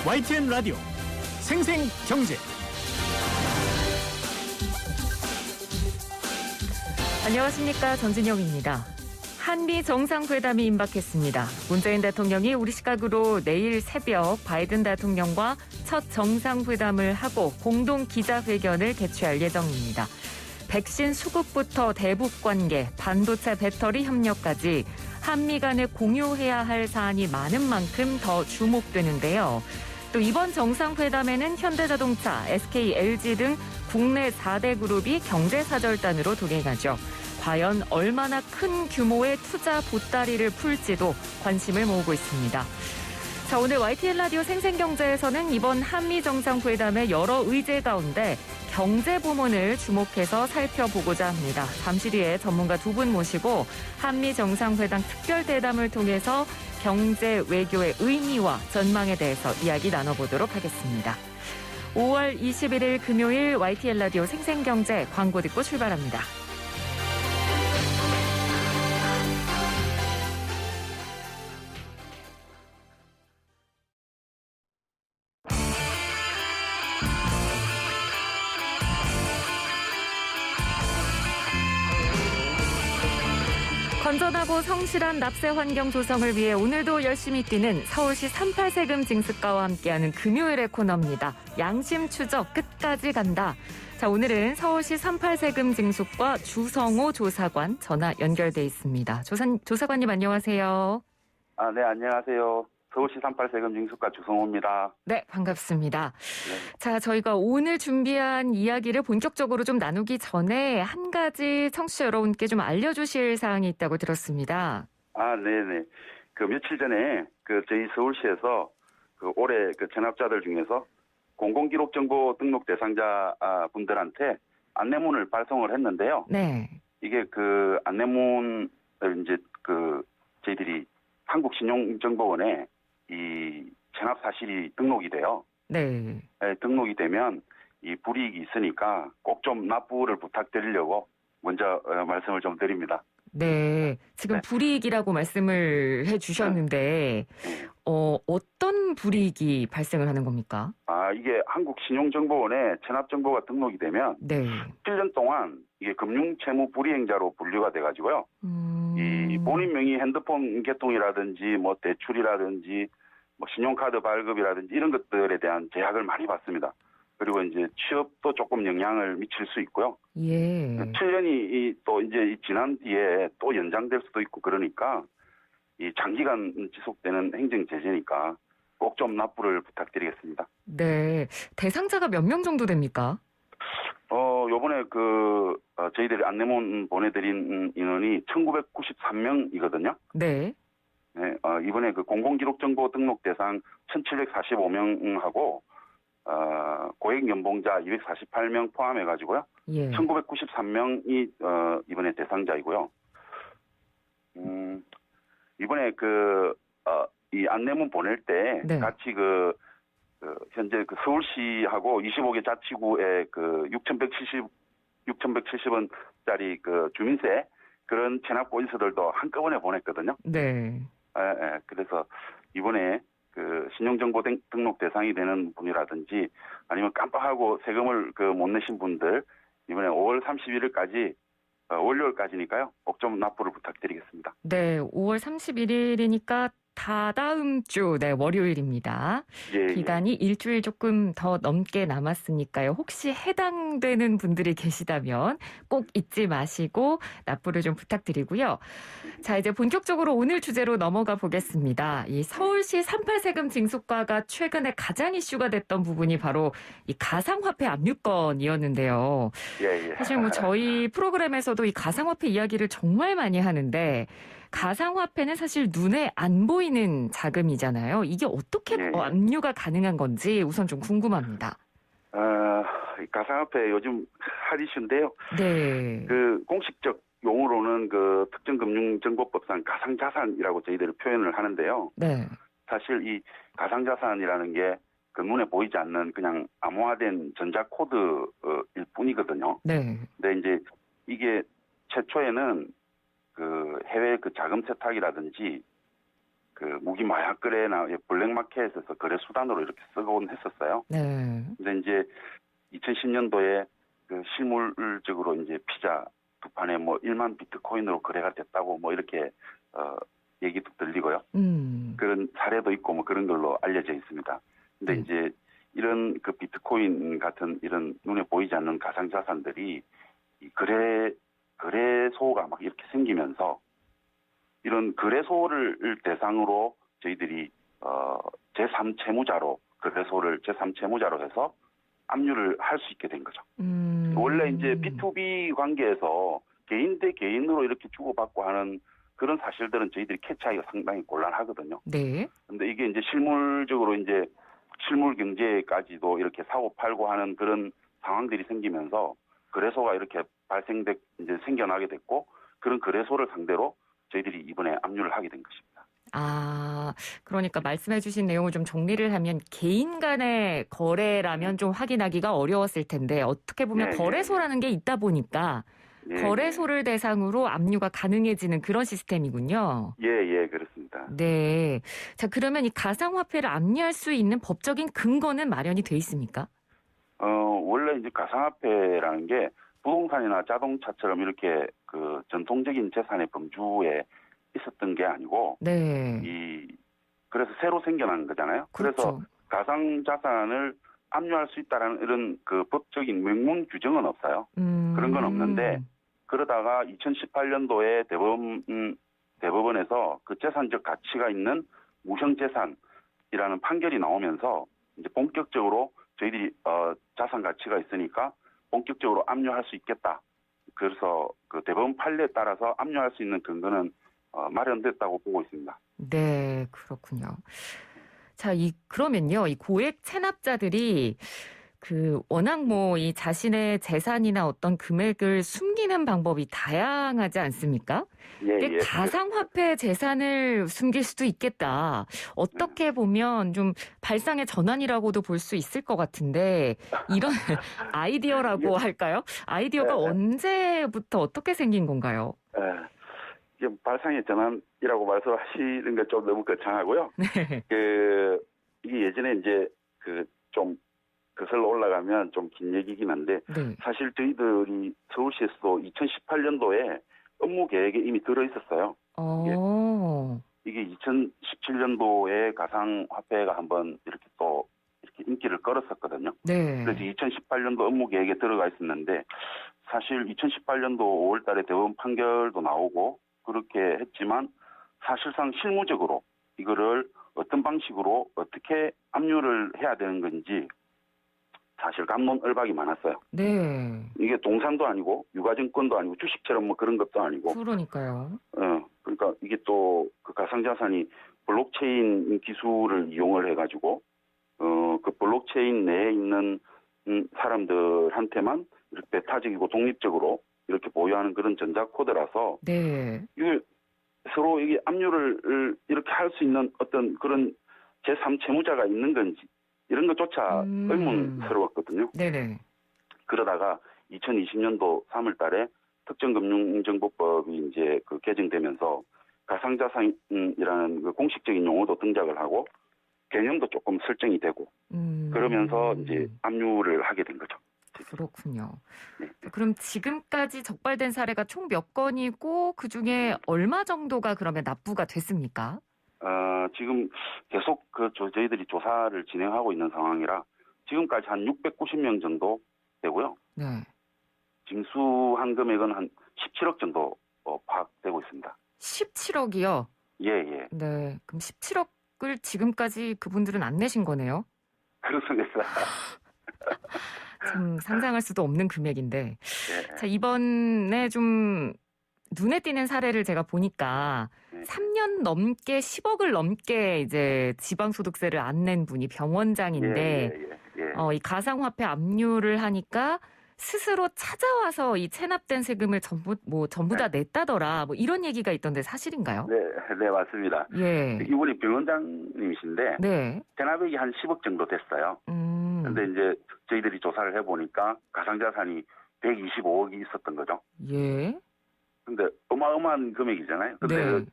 YTN 라디오 생생경제. 안녕하십니까, 전진영입니다. 한미 정상회담이 임박했습니다. 문재인 대통령이 우리 시각으로 내일 새벽 바이든 대통령과 첫 정상회담을 하고 공동 기자회견을 개최할 예정입니다. 백신 수급부터 대북 관계, 반도체 배터리 협력까지 한미 간에 공유해야 할 사안이 많은 만큼 더 주목되는데요. 또 이번 정상회담에는 현대자동차, SK, LG 등 국내 4대 그룹이 경제사절단으로 동행하죠. 과연 얼마나 큰 규모의 투자 보따리를 풀지도 관심을 모으고 있습니다. 자, 오늘 YTN 라디오 생생경제에서는 이번 한미 정상회담의 여러 의제 가운데 경제 부문을 주목해서 살펴보고자 합니다. 잠시 뒤에 전문가 두 분 모시고 한미 정상회담 특별 대담을 통해서 경제 외교의 의미와 전망에 대해서 이야기 나눠보도록 하겠습니다. 5월 21일 금요일 YTN 라디오 생생경제 광고 듣고 출발합니다. 건전하고 성실한 납세 환경 조성을 위해 오늘도 열심히 뛰는 서울시 38 세금 징수과와 함께하는 금요일의 코너입니다. 양심 추적 끝까지 간다. 자, 오늘은 서울시 38 세금 징수과 주성호 조사관 전화 연결돼 있습니다. 조사관님 안녕하세요. 네, 안녕하세요. 서울시 38 세금 징수과 주성호입니다. 네, 반갑습니다. 네. 자, 저희가 오늘 준비한 이야기를 본격적으로 좀 나누기 전에 한 가지 청취자 여러분께 좀 알려주실 사항이 있다고 들었습니다. 네네. 며칠 전에 저희 서울시에서 올해 체납자들 중에서 공공기록정보 등록 대상자 분들한테 안내문을 발송을 했는데요. 네. 이게 안내문을 이제 저희들이 한국신용정보원에 이 체납 사실이 등록이 돼요. 네. 네, 등록이 되면 이 불이익이 있으니까 꼭 좀 납부를 부탁드리려고 먼저 말씀을 좀 드립니다. 네. 지금 네. 불이익이라고 말씀을 해주셨는데 어떤 불이익이 발생을 하는 겁니까? 이게 한국신용정보원에 체납정보가 등록이 되면 네. 7년 동안 이게 금융채무 불이행자로 분류가 돼가지고요. 이 본인 명의 핸드폰 개통이라든지 대출이라든지 신용카드 발급이라든지 이런 것들에 대한 제약을 많이 받습니다. 그리고 이제 취업도 조금 영향을 미칠 수 있고요. 예. 7년이 또 이제 지난 뒤에 또 연장될 수도 있고 그러니까 이 장기간 지속되는 행정 제재니까 꼭 좀 납부를 부탁드리겠습니다. 네. 대상자가 몇 명 정도 됩니까? 요번에 저희들이 안내문 보내드린 인원이 1993명이거든요. 네. 네, 이번에 공공기록정보 등록 대상 1745명하고, 고액연봉자 248명 포함해가지고요. 예. 1993명이, 이번에 대상자이고요. 이번에 이 안내문 보낼 때 네. 같이 현재 서울시하고 25개 자치구에 6,170원짜리 주민세 그런 체납 보이서들도 한꺼번에 보냈거든요. 네. 그래서 이번에 신용정보 등록 대상이 되는 분이라든지 아니면 깜빡하고 세금을 못 내신 분들 이번에 5월 31일까지 월요일까지니까요. 꼭 좀 납부를 부탁드리겠습니다. 네. 5월 31일이니까 다다음 주, 월요일입니다. 예, 기간이 일주일 조금 더 넘게 남았으니까요. 혹시 해당되는 분들이 계시다면 꼭 잊지 마시고 납부를 좀 부탁드리고요. 자, 이제 본격적으로 오늘 주제로 넘어가 보겠습니다. 이 서울시 38 세금 징수과가 최근에 가장 이슈가 됐던 부분이 바로 이 가상화폐 압류건이었는데요. 예. 사실 저희 프로그램에서도 이 가상화폐 이야기를 정말 많이 하는데 가상화폐는 사실 눈에 안 보이는 자금이잖아요. 이게 어떻게 압류가 가능한 건지 우선 좀 궁금합니다. 가상화폐 요즘 핫 이슈인데요. 네. 공식적 용어로는 특정금융정보법상 가상자산이라고 저희들이 표현을 하는데요. 네. 사실 이 가상자산이라는 게 눈에 보이지 않는 그냥 암호화된 전자코드일 뿐이거든요. 네. 근데 이제 이게 최초에는 해외 자금 세탁이라든지 그 무기 마약 거래나 블랙마켓에서 거래 수단으로 이렇게 쓰곤 했었어요. 네. 근데 이제 2010년도에 그 실물적으로 이제 피자 두 판에 뭐 1만 비트코인으로 거래가 됐다고 뭐 이렇게 얘기도 들리고요. 그런 사례도 있고 뭐 그런 걸로 알려져 있습니다. 근데 이제 이런 그 비트코인 같은 이런 눈에 보이지 않는 가상 자산들이 이 거래소가 막 이렇게 생기면서 이런 거래소를 대상으로 저희들이 제3채무자로 거래소를 제3채무자로 해서 압류를 할 수 있게 된 거죠. 원래 이제 B2B 관계에서 개인 대 개인으로 이렇게 주고받고 하는 그런 사실들은 저희들이 캐치하기가 상당히 곤란하거든요. 네. 근데 이게 이제 실물적으로 이제 실물 경제까지도 이렇게 사고 팔고 하는 그런 상황들이 생기면서 거래소가 이렇게 이제 생겨나게 됐고 그런 거래소를 상대로 저희들이 이번에 압류를 하게 된 것입니다. 아, 그러니까 말씀해 주신 내용을 좀 정리를 하면 개인 간의 거래라면 좀 확인하기가 어려웠을 텐데 어떻게 보면 거래소라는 게 있다 보니까 거래소를 대상으로 압류가 가능해지는 그런 시스템이군요. 예, 그렇습니다. 네. 자, 그러면 이 가상화폐를 압류할 수 있는 법적인 근거는 마련이 돼 있습니까? 원래 이제 가상화폐라는 게 부동산이나 자동차처럼 이렇게 그 전통적인 재산의 범주에 있었던 게 아니고, 네. 그래서 새로 생겨난 거잖아요. 그렇죠. 그래서 가상자산을 압류할 수 있다라는 이런 그 법적인 명문 규정은 없어요. 그런 건 없는데, 그러다가 2018년도에 대법원에서 그 재산적 가치가 있는 무형재산이라는 판결이 나오면서 이제 본격적으로 저희들이 자산 가치가 있으니까 본격적으로 압류할 수 있겠다. 그래서 그 대법원 판례에 따라서 압류할 수 있는 근거는 마련됐다고 보고 있습니다. 네, 그렇군요. 자, 그러면요, 이 고액 체납자들이 워낙 이 자신의 재산이나 어떤 금액을 숨기는 방법이 다양하지 않습니까? 예. 가상화폐 재산을 숨길 수도 있겠다. 어떻게 보면 좀 발상의 전환이라고도 볼 수 있을 것 같은데, 이런 아이디어라고 할까요? 아이디어가 언제부터 어떻게 생긴 건가요? 이게 발상의 전환이라고 말씀하시는 게 좀 너무 거창하고요. 네. 이게 예전에 이제 좀 거슬러 올라가면 좀 긴 얘기긴 한데 사실 저희들이 서울시에서도 2018년도에 업무 계획에 이미 들어 있었어요. 이게 2017년도에 가상화폐가 한번 이렇게 또 이렇게 인기를 끌었었거든요. 네. 그래서 2018년도 업무 계획에 들어가 있었는데 사실 2018년도 5월달에 대법원 판결도 나오고 그렇게 했지만 사실상 실무적으로 이거를 어떤 방식으로 어떻게 압류를 해야 되는 건지 사실 갑론을박이 많았어요. 네. 이게 동산도 아니고 유가증권도 아니고 주식처럼 뭐 그런 것도 아니고. 그러니까요. 그러니까 이게 또 그 가상자산이 블록체인 기술을 이용을 해가지고 그 블록체인 내에 있는 사람들한테만 이렇게 배타적이고 독립적으로 이렇게 보유하는 그런 전자코드라서 이게 서로 이게 압류를 이렇게 할 수 있는 어떤 그런 제3채무자가 있는 건지 이런 것조차 의문스러웠거든요. 네네. 그러다가 2020년도 3월 달에 특정금융정보법이 이제 개정되면서 가상자산이라는 그 공식적인 용어도 등장을 하고 개념도 조금 설정이 되고 그러면서 이제 압류를 하게 된 거죠. 그렇군요. 그럼 지금까지 적발된 사례가 총 몇 건이고 그중에 얼마 정도가 그러면 납부가 됐습니까? 지금 계속 저희들이 조사를 진행하고 있는 상황이라 지금까지 한 690명 정도 되고요. 네. 징수한 금액은 한 17억 정도 파악되고 있습니다. 17억이요? 예. 네. 그럼 17억을 지금까지 그분들은 안 내신 거네요? 그렇습니다. 참 상상할 수도 없는 금액인데. 자, 이번에 좀 눈에 띄는 사례를 제가 보니까 3년 넘게 10억을 넘게 이제 지방소득세를 안 낸 분이 병원장인데 이 가상화폐 압류를 하니까 스스로 찾아와서 이 체납된 세금을 전부 다 냈다더라. 뭐 이런 얘기가 있던데 사실인가요? 네, 맞습니다. 이분이 병원장님이신데 체납액이 한 10억 정도 됐어요. 근데 이제 저희들이 조사를 해보니까 가상자산이 125억이 있었던 거죠. 예. 근데 어마어마한 금액이잖아요. 근데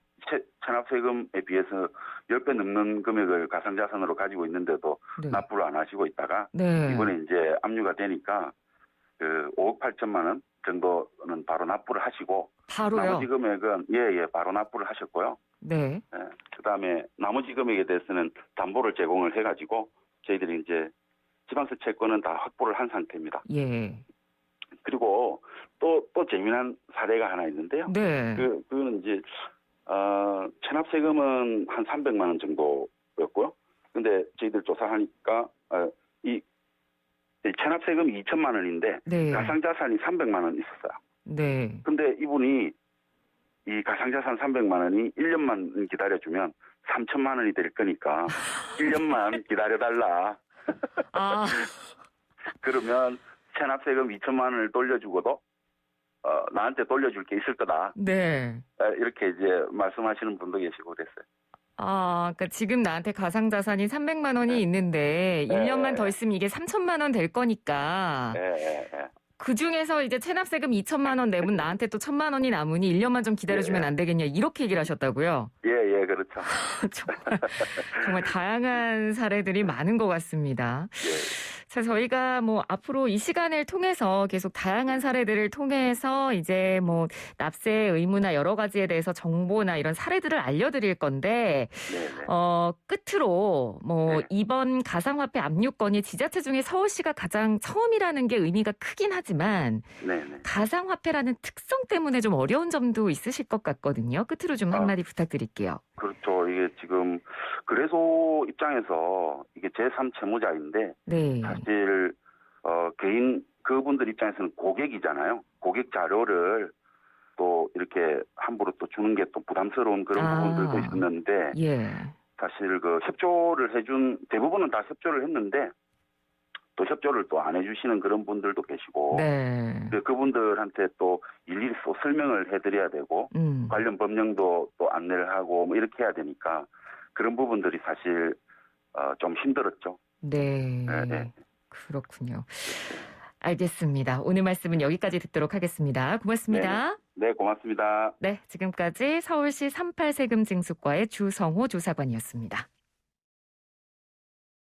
체납세금에 비해서 10배 넘는 금액을 가상자산으로 가지고 있는데도 네. 납부를 안 하시고 있다가 네. 이번에 이제 압류가 되니까 그 5억 8천만 원 정도는 바로 납부를 하시고 바로요? 나머지 금액은 예 바로 납부를 하셨고요. 네. 그다음에 나머지 금액에 대해서는 담보를 제공을 해가지고 저희들이 이제 지방세 채권은 다 확보를 한 상태입니다. 예. 그리고 또 재미난 사례가 하나 있는데요. 네. 그거는 이제 체납세금은 한 300만 원 정도였고요. 근데 저희들 조사하니까 이 체납세금이 2천만 원인데 네. 가상자산이 300만 원 있었어요. 네. 근데 이분이 이 가상자산 300만 원이 1년만 기다려주면 3천만 원이 될 거니까 1년만 기다려달라. 아. 그러면 체납세금 2천만 원을 돌려주고도 나한테 돌려줄 게 있을 거다. 네. 이렇게 이제 말씀하시는 분도 계시고 그랬어요. 그러니까 지금 나한테 가상자산이 300만 원이 있는데 1년만 더 있으면 이게 3천만 원 될 거니까 그 중에서 이제 체납세금 2천만 원 내면 나한테 또 1천만 원이 남으니 1년만 좀 기다려주면 안 되겠냐 이렇게 얘기를 하셨다고요? 예, 그렇죠. 정말 다양한 사례들이 많은 것 같습니다. 자, 저희가 앞으로 이 시간을 통해서 계속 다양한 사례들을 통해서 이제 납세 의무나 여러 가지에 대해서 정보나 이런 사례들을 알려드릴 건데, 끝으로 이번 가상화폐 압류건이 지자체 중에 서울시가 가장 처음이라는 게 의미가 크긴 하지만, 가상화폐라는 특성 때문에 좀 어려운 점도 있으실 것 같거든요. 끝으로 좀 한마디 부탁드릴게요. 그렇죠. 이게 지금 거래소 입장에서 이게 제3채무자인데 사실 개인 그분들 입장에서는 고객이잖아요. 고객 자료를 또 이렇게 함부로 또 주는 게 또 부담스러운 그런 부분들도 있었는데 사실 그 협조를 해준 대부분은 다 협조를 했는데 또 협조를 또 안 해주시는 그런 분들도 계시고 그분들한테 또 일일이 또 설명을 해드려야 되고 관련 법령도 또 안내를 하고 이렇게 해야 되니까 그런 부분들이 사실 좀 힘들었죠. 네. 그렇군요. 알겠습니다. 오늘 말씀은 여기까지 듣도록 하겠습니다. 고맙습니다. 네, 고맙습니다. 네, 지금까지 서울시 38세금징수과의 주성호 조사관이었습니다.